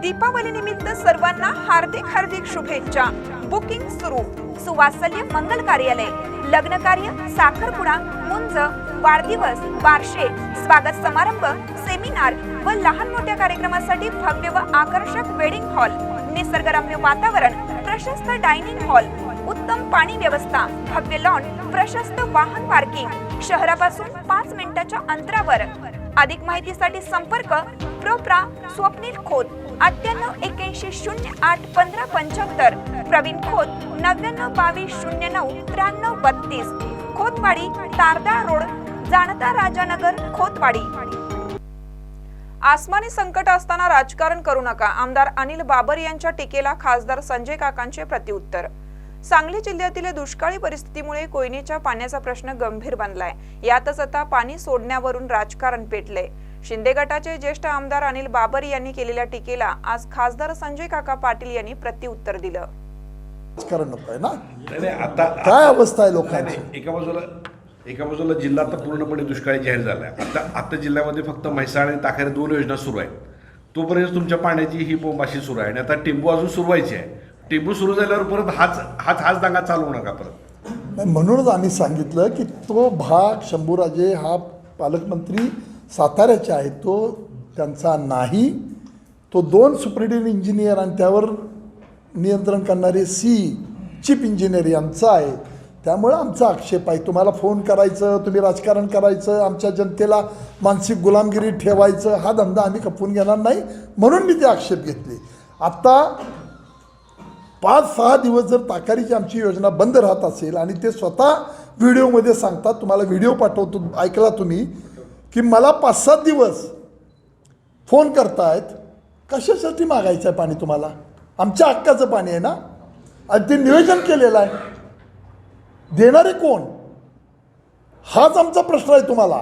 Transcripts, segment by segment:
दीपावलीनिमित्त सर्वांना हार्दिक हार्दिक शुभेच्छा। बुकिंग सुरू। सुवात्सल्य मंगल कार्यालय, लग्न कार्य, साखरपुडा, मुंज, वाढदिवस, बारशे, स्वागत समारंभ, सेमिनार व लहान मोठ्या कार्यक्रमासाठी भव्य व आकर्षक वेडिंग हॉल, निसर्गरम्य वातावरण, प्रशस्त डायनिंग हॉल, उत्तम पाणी व्यवस्था, भव्य लॉन, प्रशस्त वाहन पार्किंग, शहरापासून 5 मिनिटाच्या अंतरावर। अधिक माहितीसाठी संपर्क प्रोप्रा स्वप्नील खोत 9881081575, प्रवीण खोत 9922099332, खोतवाडी, तारदाळ रोड, जाणता राजानगर, खोतवाडी। आसमानी संकट असताना राजकारण करू नका, आमदार अनिल बाबर यांच्या टीकेला खासदार संजय काकांचे प्रत्युत्तर। सांगली जिल्ह्यातील दुष्काळी परिस्थितीमुळे कोयनेच्या पाण्याचा प्रश्न गंभीर बनलाय। यातच आता पाणी सोडण्यावरून राजकारण पेटले। शिंदे गटाचे ज्येष्ठ आमदार अनिल बाबर यांनी केलेल्या टीकेला आज खासदार संजय काका पाटील यांनी प्रत्युत्तर दिलं। राजकारण नको आहे ना, नाही आता काय अवस्था आहे लोकांची। एका बाजूला जिल्हा आता पूर्णपणे दुष्काळी जाहीर झाला आहे। आता जिल्ह्यामध्ये फक्त म्हैसाळ आणि ताकारे 2 योजना सुरू आहेत। तोपर्यंत तुमच्या पाण्याची ही बोंबाशी सुरू आहे आणि आता टेंबू अजून सुरू व्हायची आहे। टेंबू सुरू झाल्यावर परत हाच दांगा चालवू नका परत। म्हणूनच आम्ही सांगितलं की तो भाग शंभूराजे हा पालकमंत्री साताऱ्याचे आहे, तो त्यांचा नाही। तो 2 सुपरिटेंडेंट इंजिनियर आणि त्यावर नियंत्रण करणारे चीफ इंजिनियर यांचा आहे। त्यामुळे आमचा आक्षेप आहे। तुम्हाला फोन करायचं, तुम्ही राजकारण करायचं, आमच्या जनतेला मानसिक गुलामगिरी ठेवायचं, हा धंदा आम्ही खपवून घेणार नाही, म्हणून मी ते आक्षेप घेतले। आता 5-6 दिवस जर ताकारीची आमची योजना बंद राहत असेल आणि ते स्वतः व्हिडिओमध्ये सांगतात, तुम्हाला व्हिडिओ पाठवतो ऐकला तुम्ही, की मला 5-7 दिवस फोन करतायत, कशासाठी मागायचं आहे पाणी तुम्हाला? आमच्या हक्काचं पाणी आहे ना, आणि ते नियोजन केलेलं आहे, देणारे कोण? हाच आमचा प्रश्न आहे तुम्हाला,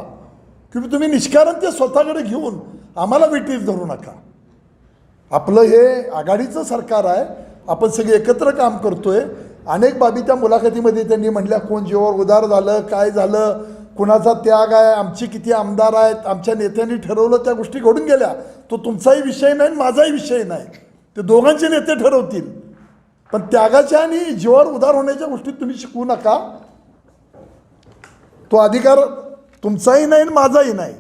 की तुम्ही निष्कारण ते स्वतःकडे घेऊन आम्हाला विटीस धरू नका। आपलं हे आघाडीचं सरकार आहे, आपण सगळे एकत्र काम करतोय। अनेक बाबी त्या मुलाखतीमध्ये त्यांनी म्हटल्या, कोण जीवावर उदार झालं, काय झालं, कुणाचा त्याग आहे, आमची किती आमदार आहेत, आमच्या नेत्यांनी ठरवलं, त्या गोष्टी घडून गेल्या। तो तुमचाही विषय नाही, माझाही विषय नाही, ते दोघांचे नेते ठरवतील। पण त्यागाच्या आणि जीवावर उदार होण्याच्या गोष्टीत तुम्ही शिकवू नका। तो अधिकार तुमचाही नाही आणि माझाही नाही।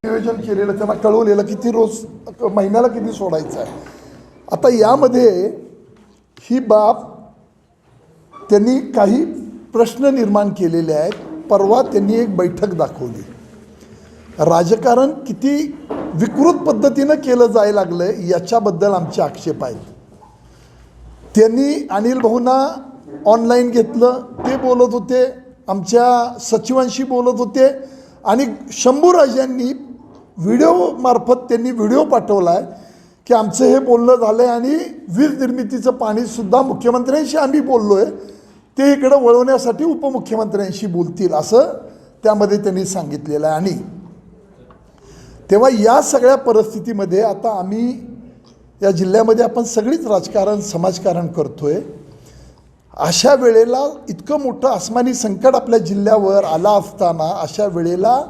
नियोजन केलेलं, त्यांना कळवलेलं किती रोज महिन्याला किती सोडायचं आहे। आता यामध्ये ही बाब त्यांनी काही प्रश्न निर्माण केलेले आहेत। परवा त्यांनी एक बैठक दाखवली, राजकारण किती विकृत पद्धतीनं केलं जायला लागलं याच्याबद्दल आमचे आक्षेप आहेत। त्यांनी अनिल भाऊंना ऑनलाईन घेतलं, ते बोलत होते, आमच्या सचिवांशी बोलत होते, आणि शंभूराजांनी व्हिडिओ मार्फत त्यांनी व्हिडिओ पाठवला आहे की आमचं हे बोलणं झालं आहे आणि वीज निर्मितीचं पाणीसुद्धा मुख्यमंत्र्यांशी आम्ही बोललो आहे, ते इकडं वळवण्यासाठी उपमुख्यमंत्र्यांशी बोलतील, असं त्यामध्ये त्यांनी सांगितलेलं आहे। आणि तेव्हा या सगळ्या परिस्थितीमध्ये आता आम्ही या जिल्ह्यामध्ये आपण सगळीच राजकारण समाजकारण करतोय। अशा वेळेला इतकं मोठं आसमानी संकट आपल्या जिल्ह्यावर आला असताना अशा वेळेला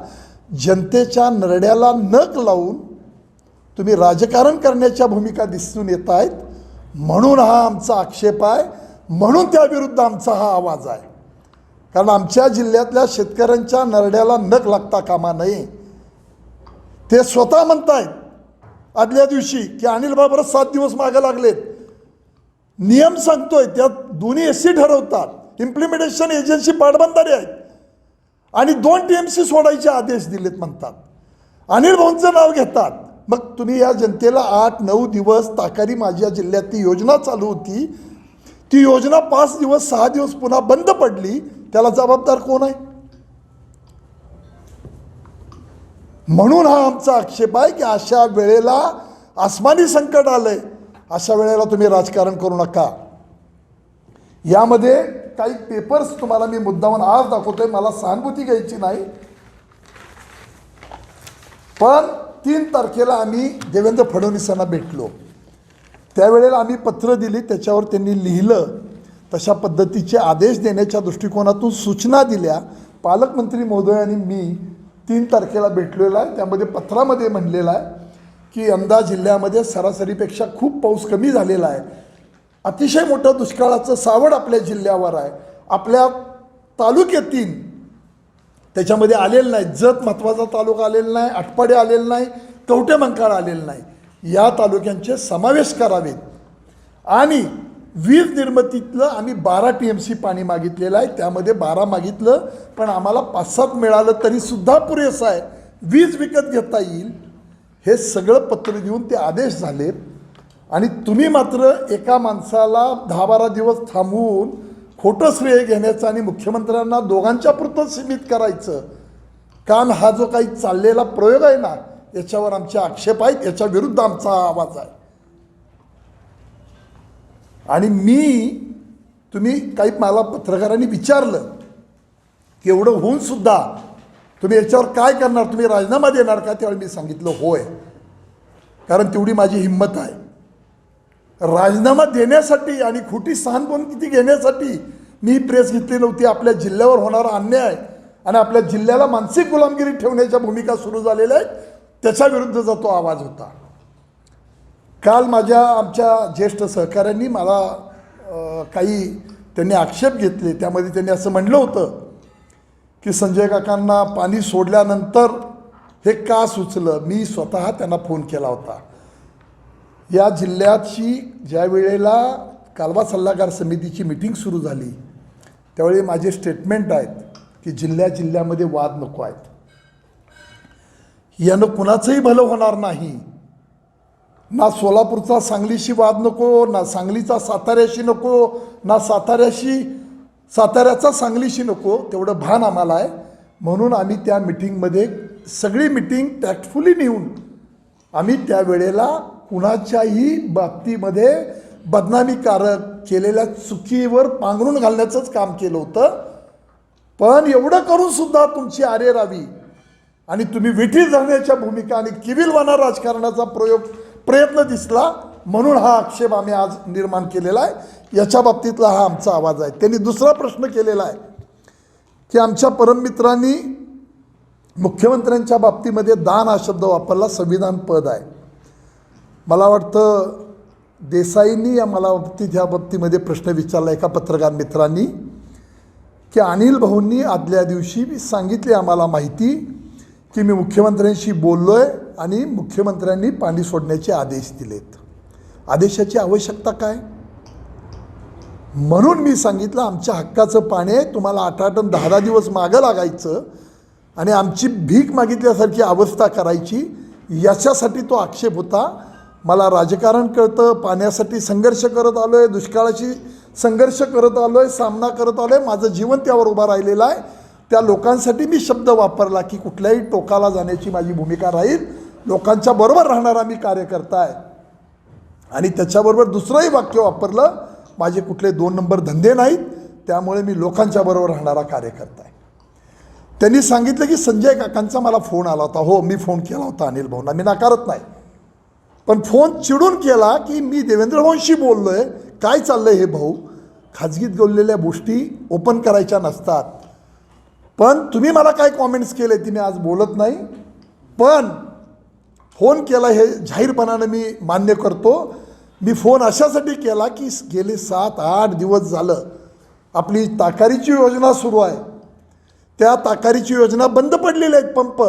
जनतेच्या नरड्याला नख लावून तुम्ही राजकारण करण्याच्या भूमिका दिसून येत आहेत, म्हणून हा आमचा आक्षेप आहे, म्हणून त्याविरुद्ध आमचा हा आवाज आहे। कारण आमच्या जिल्ह्यातल्या शेतकऱ्यांच्या नरड्याला नख लागता कामा नये। ते स्वतः म्हणतायत आदल्या दिवशी की अनिल बाबर 7 दिवस मागे लागलेत। नियम सांगतोय, त्यात दोन्ही एससी ठरवतात, इम्प्लिमेंटेशन एजन्सी पाटबंधारे आहेत, आणि 2 TMC सोडायचे आदेश दिलेत म्हणतात, अनिल भाऊंचं नाव घेतात। मग तुम्ही या जनतेला 8-9 दिवस ताकारी माझ्या जिल्ह्यात ती योजना चालू होती, ती योजना 5 दिवस 6 दिवस पुन्हा बंद पडली, त्याला जबाबदार कोण आहे? म्हणून हा आमचा आक्षेप आहे की अशा वेळेला आसमानी संकट आलंय, अशा वेळेला तुम्ही राजकारण करू नका। यामध्ये काही पेपर्स तुम्हाला मी मुद्दामून आज दाखवतोय, मला सहानुभूती घ्यायची नाही, पण 3 तारखेला आम्ही देवेंद्र फडणवीसांना भेटलो, त्यावेळेला आम्ही पत्र दिली, त्याच्यावर त्यांनी लिहिलं, तशा पद्धतीचे आदेश देण्याच्या दृष्टिकोनातून सूचना दिल्या। पालकमंत्री महोदयांनी मी 3 तारखेला भेटलेला आहे. त्यामध्ये पत्रामध्ये म्हणलेलं आहे की यंदा जिल्ह्यामध्ये सरासरीपेक्षा खूप पाऊस कमी झालेला आहे. अतिशय मोठं दुष्काळाचं सावट आपल्या जिल्ह्यावर आहे. आपल्या तालुक्यातील त्याच्यामध्ये आलेलं नाही. जत महत्त्वाचा तालुका आलेला नाही, आटपाडी आलेलं नाही, कवठेमंकाळ आलेलं नाही. या तालुक्यांचे समावेश करावेत. आणि वीज निर्मितीतलं आम्ही 12 TMC पाणी मागितलेलं आहे. त्यामध्ये 12 मागितलं, पण आम्हाला 5-7 मिळालं तरीसुद्धा पुरेसं आहे. वीज विकत घेता येईल हे सगळं पत्र देऊन ते आदेश झालेत. आणि तुम्ही मात्र एका माणसाला 10-12 दिवस थांबवून खोटं श्रेय घेण्याचं आणि मुख्यमंत्र्यांना दोघांच्या पुरतं सीमित करायचं काम, हा जो काही चाललेला प्रयोग आहे ना, याच्यावर आमचे आक्षेप आहेत. याच्या विरुद्ध आमचा आवाज आहे. आणि तुम्ही काही मला पत्रकारांनी विचारलं की एवढं होऊन सुद्धा तुम्ही याच्यावर काय करणार, तुम्ही राजीनामा देणार का? त्यावेळी मी सांगितलं होय, कारण तेवढी माझी हिंमत आहे. राजीनामा देण्यासाठी आणि खोटी सहानुभूती घेण्यासाठी मी प्रेस घेतली नव्हती. आपल्या जिल्ह्यावर होणारा अन्याय आणि आपल्या जिल्ह्याला मानसिक गुलामगिरी ठेवण्याच्या भूमिका सुरू झालेल्या आहेत, त्याच्या विरुद्धचा तो आवाज होता. काल आमच्या ज्येष्ठ सहकाऱ्यांनी मला काही त्यांनी आक्षेप घेतले. त्यामध्ये त्यांनी असं म्हणलं होतं की संजय काकांना पाणी सोडल्यानंतर हे का सुचलं. मी स्वतः त्यांना फोन केला होता. या जिल्ह्याची ज्या वेळेला कालवा सल्लागार समितीची मिटिंग सुरू झाली त्यावेळी माझे स्टेटमेंट आहेत की जिल्ह्यामध्ये वाद नको आहेत. यानं कुणाचंही भलं होणार नाही. ना सोलापूरचा सांगलीशी वाद नको, ना सांगलीचा साताऱ्याशी नको, ना साताऱ्याचा सांगलीशी नको. तेवढं भान आम्हाला आहे. म्हणून आम्ही त्या मिटिंगमध्ये सगळी मिटिंग टॅक्टफुली नेऊन आम्ही त्यावेळेला कुणाच्याही बाबतीमध्ये बदनामीकारक केलेल्या चुकीवर पांघरून घालण्याचंच काम केलं होतं. पण एवढं करून सुद्धा तुमची आरेरावी आणि तुम्ही विठी धरण्याच्या भूमिका आणि किविलवाणा राजकारणाचा प्रयत्न दिसला, म्हणून हा आक्षेप आम्ही आज निर्माण केलेला आहे. याच्या बाबतीतला हा आमचा आवाज आहे. त्यांनी दुसरा प्रश्न केलेला आहे की आमच्या परममित्रांनी मुख्यमंत्र्यांच्या बाबतीमध्ये दान हा शब्द वापरला. संविधान पद आहे. मला वाटतं देसाईंनी या ह्या बाबतीमध्ये प्रश्न विचारला एका पत्रकार मित्रांनी की अनिल भाऊंनी आदल्या दिवशी सांगितले आम्हाला माहिती की मी मुख्यमंत्र्यांशी बोललो आहे आणि मुख्यमंत्र्यांनी पाणी सोडण्याचे आदेश दिलेत. आदेशाची आवश्यकता काय? म्हणून मी सांगितलं आमच्या हक्काचं पाणी आहे. तुम्हाला 8-8 आणि 10 दिवस मागं लागायचं आणि आमची भीक मागितल्यासारखी अवस्था करायची, याच्यासाठी तो आक्षेप होता. मला राजकारण कळतं. पाण्यासाठी संघर्ष करत आलो आहे, दुष्काळाशी संघर्ष करत आलो आहे, सामना करत आलो आहे. माझं जीवन त्यावर उभं राहिलेलं आहे. त्या लोकांसाठी मी शब्द वापरला की कुठल्याही टोकाला जाण्याची माझी भूमिका राहील. लोकांच्या बरोबर राहणारा मी कार्यकर्ता आहे. आणि त्याच्याबरोबर दुसरंही वाक्य वापरलं, माझे कुठले 2 नंबर धंदे नाहीत, त्यामुळे मी लोकांच्या बरोबर राहणारा कार्यकर्ता आहे. त्यांनी सांगितलं की संजय काकांचा मला फोन आला होता. हो, मी फोन केला होता अनिल भाऊंना, मी नाकारत नाही. पण फोन चिडून केला की मी देवेंद्र भाऊंशी बोललो आहे. काय चाललं हे भाऊ, खाजगीत बोललेल्या गोष्टी ओपन करायच्या नसतात. पण तुम्ही मला काय कॉमेंट्स केले ते मी आज बोलत नाही. पण फोन केला हे जाहीरपणानं मी मान्य करतो. मी फोन अशासाठी केला की गेले 7-8 दिवस झालं आपली ताकारीची योजना सुरू आहे. त्या ताकारीची योजना बंद पडलेली आहेत पंप.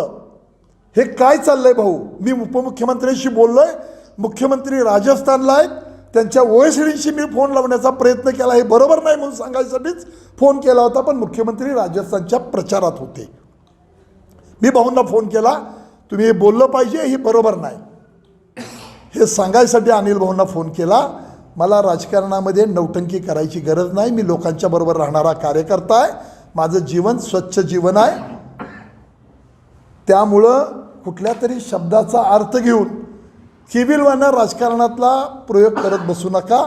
हे काय चाललंय भाऊ? मी उपमुख्यमंत्र्यांशी बोललो आहे. मुख्यमंत्री राजस्थानला आहेत. त्यांच्या OSDशी मी फोन लावण्याचा प्रयत्न केला. हे बरोबर नाही म्हणून सांगायसाठीच फोन केला होता. पण मुख्यमंत्री राजस्थानच्या प्रचारात होते. मी भाऊंना फोन केला, तुम्ही हे बोललं पाहिजे, हे बरोबर नाही हे सांगायसाठी अनिल भाऊंना फोन केला. मला राजकारणामध्ये नौटंकी करायची गरज नाही. मी लोकांच्या बरोबर राहणारा कार्यकर्ता आहे. माझं जीवन स्वच्छ जीवन आहे. त्यामुळं कुठल्या तरी शब्दाचा अर्थ घेऊन किविलवाणा राजकारणातला प्रयोग करत बसू नका.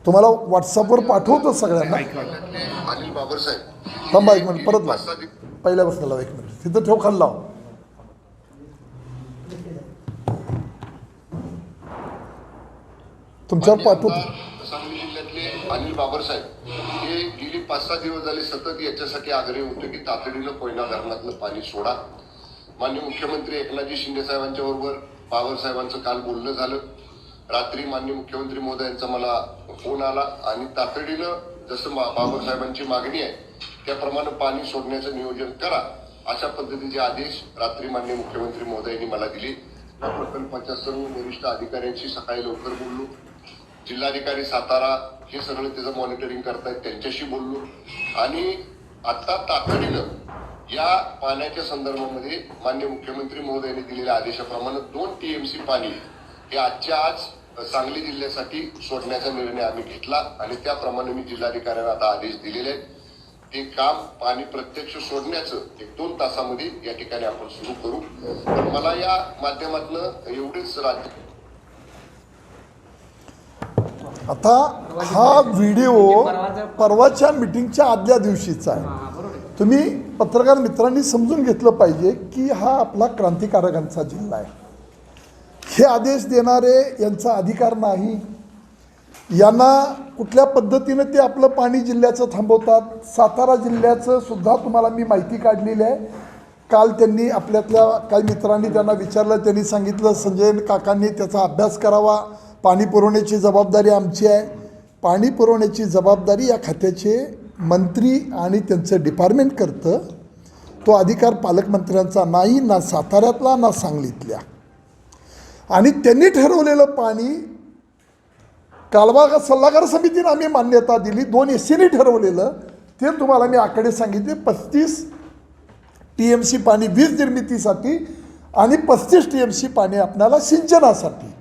तुम्हाला व्हॉट्सअपवर पाठवतो सगळ्यांना. अनिल बाबरसाहेब थांबा 1 मिनिट, परत लाव. पहिल्या बसला लाव 1 मिनिट. तिथं ठेव, खाली लाव. तुमच्यावर पाठवतो. सांगली जिल्ह्यातले अनिल बाबरसाहेब हे गेली 5-6 दिवस झाले सतत याच्यासाठी आग्रही होतो की तातडीनं कोयना धरणातलं पाणी सोडा. माननीय मुख्यमंत्री एकनाथजी शिंदे साहेबांच्या बरोबर पवार साहेबांचं काल बोलणं झालं. रात्री माननीय मुख्यमंत्री महोदयांचा मला फोन आला आणि तातडीनं जसं पवार साहेबांची मागणी आहे त्याप्रमाणे पाणी सोडण्याचं नियोजन करा अशा पद्धतीचे आदेश रात्री माननीय मुख्यमंत्री महोदयांनी मला दिले. या प्रकल्पाच्या सर्व वरिष्ठ अधिकाऱ्यांशी सकाळी लवकर बोललो. जिल्हाधिकारी सातारा हे सगळं त्याचं मॉनिटरिंग करतायत त्यांच्याशी बोललो आणि आता तातडीनं या पाण्याच्या संदर्भामध्ये माननीय मुख्यमंत्री महोदयांनी दिलेल्या आदेशाप्रमाणे 2 TMC पाणी हे आजच्या आज सांगली जिल्ह्यासाठी सोडण्याचा निर्णय आम्ही घेतला आणि त्याप्रमाणे मी जिल्हाधिकाऱ्यांना आता आदेश दिलेले आहेत. ते काम पाणी प्रत्यक्ष सोडण्याचं 1-2 तासामध्ये या ठिकाणी आपण सुरू करू. तर मला या माध्यमातून एवढेच राज्य आता हा व्हिडिओ परवाच्या मिटिंगच्या आदल्या दिवशीचा आहे. तुम्ही पत्रकार मित्रांनी समजून घेतलं पाहिजे की हा आपला क्रांतिकारकांचा जिल्हा आहे. हे आदेश देणारे यांचा अधिकार नाही. यांना कुठल्या पद्धतीनं ते आपलं पाणी जिल्ह्याचं थांबवतात. सातारा जिल्ह्याचं सुद्धा तुम्हाला मी माहिती काढलेली आहे. काल त्यांनी आपल्यातल्या काही मित्रांनी त्यांना विचारलं, त्यांनी सांगितलं संजय काकांनी त्याचा अभ्यास करावा. पाणी पुरवण्याची जबाबदारी आमची आहे. पाणी पुरवण्याची जबाबदारी या खात्याचे मंत्री आणि त्यांचं डिपार्टमेंट करतं. तो अधिकार पालकमंत्र्यांचा नाही, ना साताऱ्यातला ना सांगलीतल्या. आणि त्यांनी ठरवलेलं पाणी कालवा सल्लागार समितीनं आम्ही मान्यता दिली. 2 SCने ठरवलेलं ते तुम्हाला मी आकडे सांगितले. 35 TMC पाणी वीज निर्मितीसाठी आणि 35 TMC पाणी आपल्याला सिंचनासाठी.